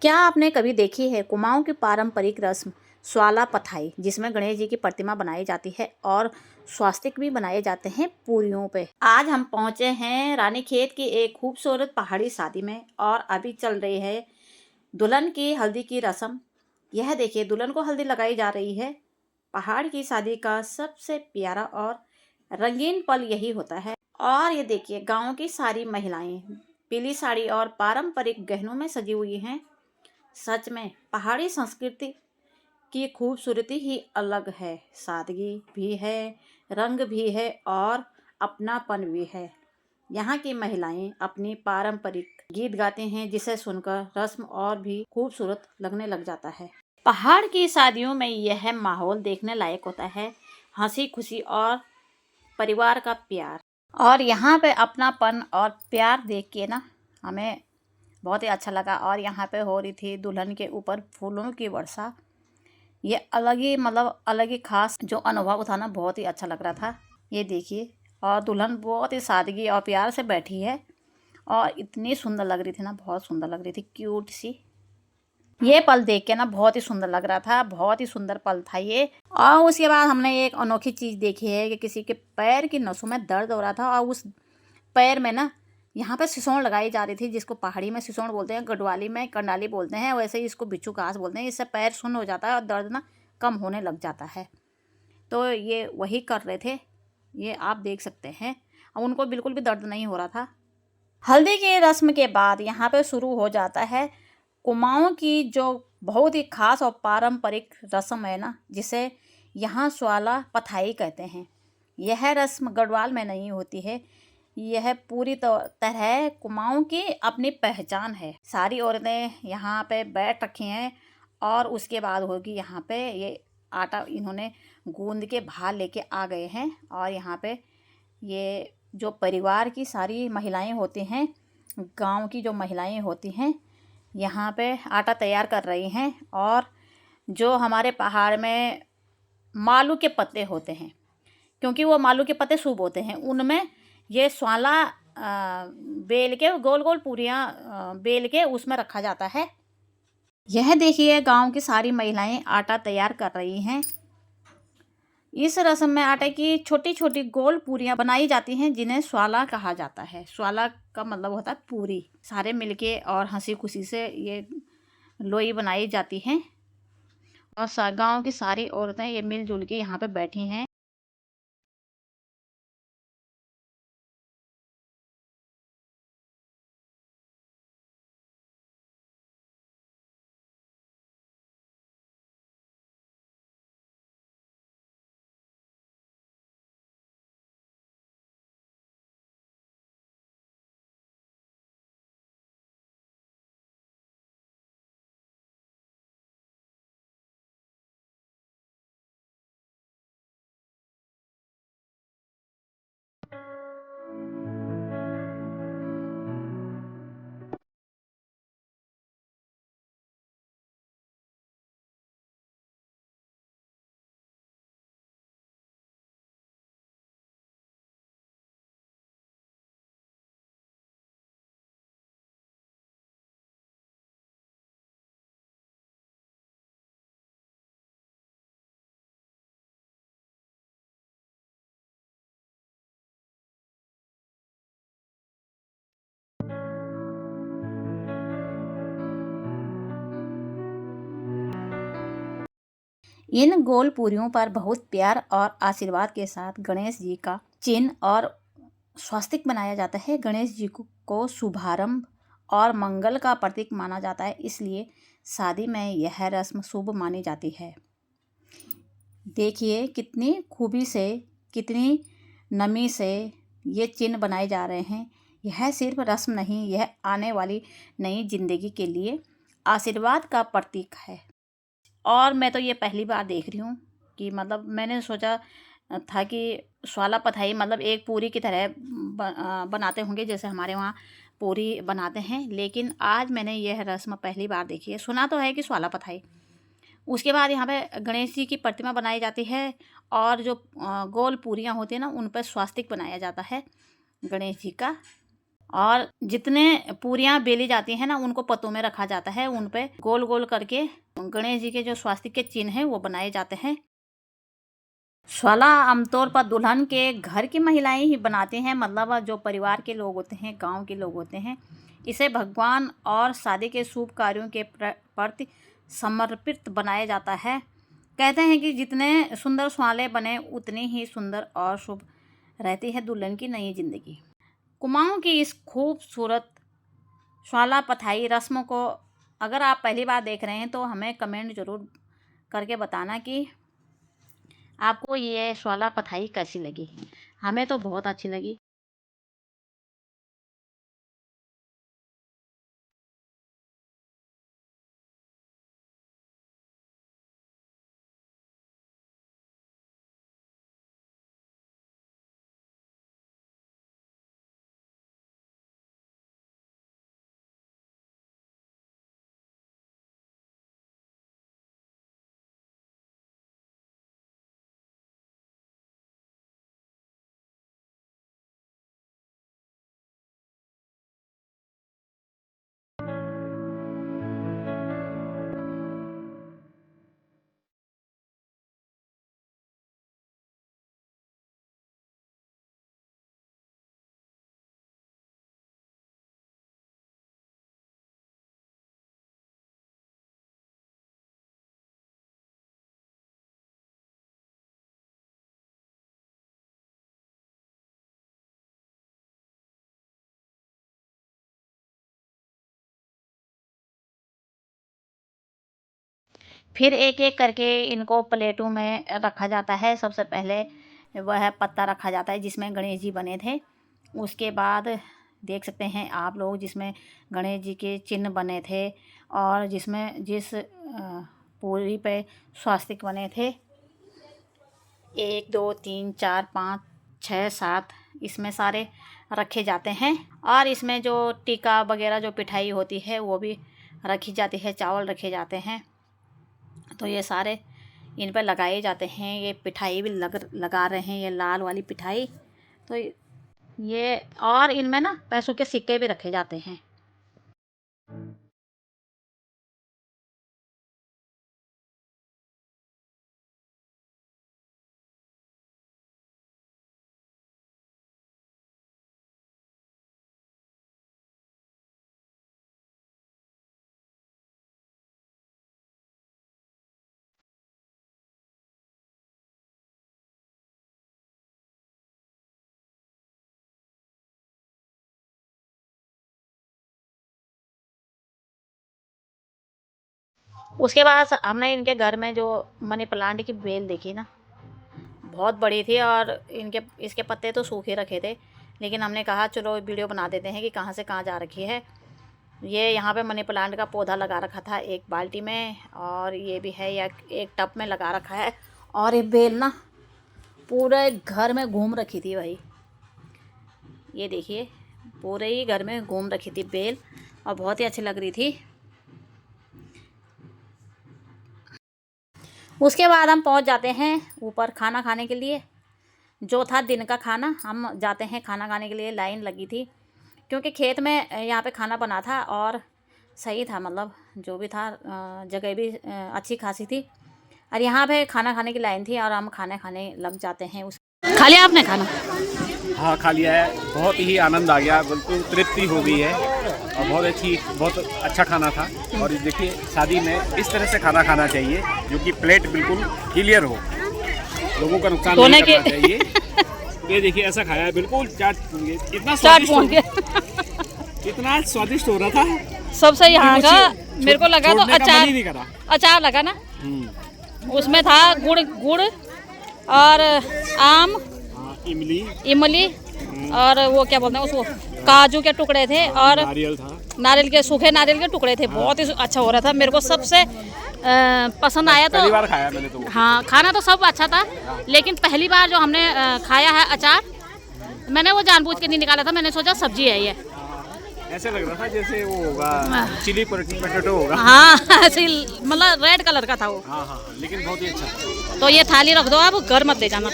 क्या आपने कभी देखी है कुमाऊं की पारंपरिक रस्म स्वाला पथाई, जिसमें गणेश जी की प्रतिमा बनाई जाती है और स्वास्तिक भी बनाए जाते हैं पूरियों पे। आज हम पहुंचे हैं रानीखेत की एक खूबसूरत पहाड़ी शादी में और अभी चल रही है दुल्हन की हल्दी की रस्म। यह देखिए, दुल्हन को हल्दी लगाई जा रही है। पहाड़ की शादी का सबसे प्यारा और रंगीन पल यही होता है। और ये देखिए, गांव की सारी महिलाएं पीली साड़ी और पारंपरिक गहनों में सजी हुई हैं। सच में पहाड़ी संस्कृति की खूबसूरती ही अलग है। सादगी भी है, रंग भी है और अपनापन भी है। यहाँ की महिलाएं अपनी पारंपरिक गीत गाती हैं, जिसे सुनकर रस्म और भी खूबसूरत लगने लग जाता है। पहाड़ की शादियों में यह माहौल देखने लायक होता है। हंसी खुशी और परिवार का प्यार, और यहाँ पे अपनापन और प्यार देख के ना हमें बहुत ही अच्छा लगा। और यहाँ पे हो रही थी दुल्हन के ऊपर फूलों की वर्षा। ये अलग ही अलग ही खास जो अनुभव था ना, बहुत ही अच्छा लग रहा था। ये देखिए, और दुल्हन बहुत ही सादगी और प्यार से बैठी है और इतनी सुंदर लग रही थी ना, बहुत सुंदर लग रही थी, क्यूट सी। ये पल देख के ना बहुत ही सुंदर लग रहा था, बहुत ही सुंदर पल था ये। और उसके बाद हमने एक अनोखी चीज़ देखी है कि किसी के पैर की नसों में दर्द हो रहा था और उस पैर में ना यहाँ पे सिसौन लगाई जा रही थी, जिसको पहाड़ी में सिसौन बोलते हैं, गढ़वाली में कंडाली बोलते हैं, वैसे ही इसको बिच्छू घास बोलते हैं। इससे पैर सुन्न हो जाता है और दर्द ना कम होने लग जाता है। तो ये वही कर रहे थे, ये आप देख सकते हैं। और उनको बिल्कुल भी दर्द नहीं हो रहा था। हल्दी की रस्म के बाद यहाँ पे शुरू हो जाता है कुमाऊं की जो बहुत ही खास और पारंपरिक रस्म है ना, जिसे यहाँ स्वाला पथाई कहते हैं। यह रस्म गढ़वाल में नहीं होती है। यह पूरी तरह कुमाऊं की अपनी पहचान है। सारी औरतें यहाँ पे बैठ रखी हैं और उसके बाद होगी यहाँ पे ये आटा इन्होंने गूंद के बाहर लेके आ गए हैं। और यहाँ पे ये जो परिवार की सारी महिलाएं होती हैं, गांव की जो महिलाएं होती हैं, यहाँ पे आटा तैयार कर रही हैं। और जो हमारे पहाड़ में मालू के पत्ते होते हैं, क्योंकि वो मालू के पत्ते शुभ होते हैं, उनमें ये स्वाला बेल के गोल गोल पूरियाँ बेल के उसमें रखा जाता है। यह देखिए, गांव की सारी महिलाएं आटा तैयार कर रही हैं। इस रस्म में आटे की छोटी छोटी गोल पूरियां बनाई जाती हैं, जिन्हें स्वाला कहा जाता है। स्वाला का मतलब होता है पूरी। सारे मिलके और हंसी खुशी से ये लोई बनाई जाती हैं। और गांव की सारी औरतें ये मिलजुल के यहाँ पे बैठी हैं। इन गोल पूरियों पर बहुत प्यार और आशीर्वाद के साथ गणेश जी का चिन्ह और स्वास्तिक बनाया जाता है। गणेश जी को शुभारंभ और मंगल का प्रतीक माना जाता है, इसलिए शादी में यह रस्म शुभ मानी जाती है। देखिए कितनी खूबी से, कितनी नमी से ये चिन्ह बनाए जा रहे हैं। यह सिर्फ रस्म नहीं, यह आने वाली नई जिंदगी के लिए आशीर्वाद का प्रतीक है। और मैं तो ये पहली बार देख रही हूँ कि मैंने सोचा था कि स्वाला पथाई एक पूरी की तरह बनाते होंगे, जैसे हमारे वहाँ पूरी बनाते हैं, लेकिन आज मैंने यह रस्म पहली बार देखी है। सुना तो है कि स्वाला पथाई। उसके बाद यहाँ पे गणेश जी की प्रतिमा बनाई जाती है और जो गोल पूरियाँ होती हैं ना, उन पर स्वास्तिक बनाया जाता है गणेश जी का। और जितने पूरियाँ बेली जाती हैं ना उनको पत्तों में रखा जाता है, उन पे गोल गोल करके गणेश जी के जो स्वास्तिक के चिन्ह हैं वो बनाए जाते हैं। स्वाला आमतौर पर दुल्हन के घर की महिलाएं ही बनाती हैं, मतलब जो परिवार के लोग होते हैं, गांव के लोग होते हैं। इसे भगवान और शादी के शुभ कार्यों के प्रति समर्पित बनाया जाता है। कहते हैं कि जितने सुंदर स्वाले बने उतनी ही सुंदर और शुभ रहती है दुल्हन की नई जिंदगी। कुमाऊं की इस खूबसूरत स्वाला पथाई रस्म को अगर आप पहली बार देख रहे हैं तो हमें कमेंट ज़रूर करके बताना कि आपको ये स्वाला पथाई कैसी लगी। हमें तो बहुत अच्छी लगी। फिर एक एक करके इनको प्लेटों में रखा जाता है। सबसे पहले वह पत्ता रखा जाता है जिसमें गणेश जी बने थे। उसके बाद देख सकते हैं आप लोग जिसमें गणेश जी के चिन्ह बने थे और जिसमें जिस पूरी पे स्वास्तिक बने थे 1 2 3 4 5 6 7 इसमें सारे रखे जाते हैं। और इसमें जो टीका वगैरह जो पिठाई होती है वो भी रखी जाती है, चावल रखे जाते हैं। तो ये सारे इन पर लगाए जाते हैं। ये पिठाई भी लगा रहे हैं, ये लाल वाली पिठाई। तो ये और इनमें ना पैसों के सिक्के भी रखे जाते हैं। उसके बाद हमने इनके घर में जो मनी प्लांट की बेल देखी ना, बहुत बड़ी थी और इसके पत्ते तो सूखे रखे थे, लेकिन हमने कहा चलो वीडियो बना देते हैं कि कहाँ से कहाँ जा रखी है। ये यहाँ पे मनी प्लांट का पौधा लगा रखा था एक बाल्टी में, और ये भी है या एक टब में लगा रखा है। और ये बेल ना पूरे घर में घूम रखी थी भाई, ये देखिए पूरे ही घर में घूम रखी थी बेल, और बहुत ही अच्छी लग रही थी। उसके बाद हम पहुंच जाते हैं ऊपर खाना खाने के लिए। जो था दिन का खाना, हम जाते हैं खाना खाने के लिए। लाइन लगी थी क्योंकि खेत में यहाँ पे खाना बना था और सही था, मतलब जो भी था जगह भी अच्छी खासी थी, और यहाँ पे खाना खाने की लाइन थी और हम खाने खाने लग जाते हैं। उस खा लिया आपने खाना? हाँ खा लिया है, बहुत ही आनंद आ गया, बिल्कुल तृप्ति हो गई है और बहुत अच्छा खाना था। और देखिए शादी में इस तरह से खाना खाना चाहिए जो कि प्लेट बिल्कुल क्लियर हो, लोगों का नुकसान नहीं करना चाहिए। ये देखिए ऐसा खाया है, बिल्कुल चाट इतना स्वादिष्ट इतना स्वादिष्ट हो रहा था सबसे यहाँ का। मेरे को लगा तो अचार लगा ना, उसमें था गुड़ और आम, इमली और वो क्या बोलते हैं उसको, काजू के टुकड़े थे और नारियल के सूखे नारियल के टुकड़े थे। बहुत ही अच्छा हो रहा था, मेरे को सबसे पसंद आया। तो पहली बार खाया मैंने तो। हाँ खाना तो सब अच्छा था, लेकिन पहली बार जो हमने खाया है अचार, मैंने वो जानबूझ के नहीं निकाला था, मैंने सोचा सब्जी है ये। ऐसे लग रहा था जैसे वो होगा चिली पोटैटो होगा। हाँ ऐसे मतलब रेड कलर का था वो। हाँ, लेकिन बहुत ही अच्छा। तो ये थाली रख दो, आप घर मत ले जाना।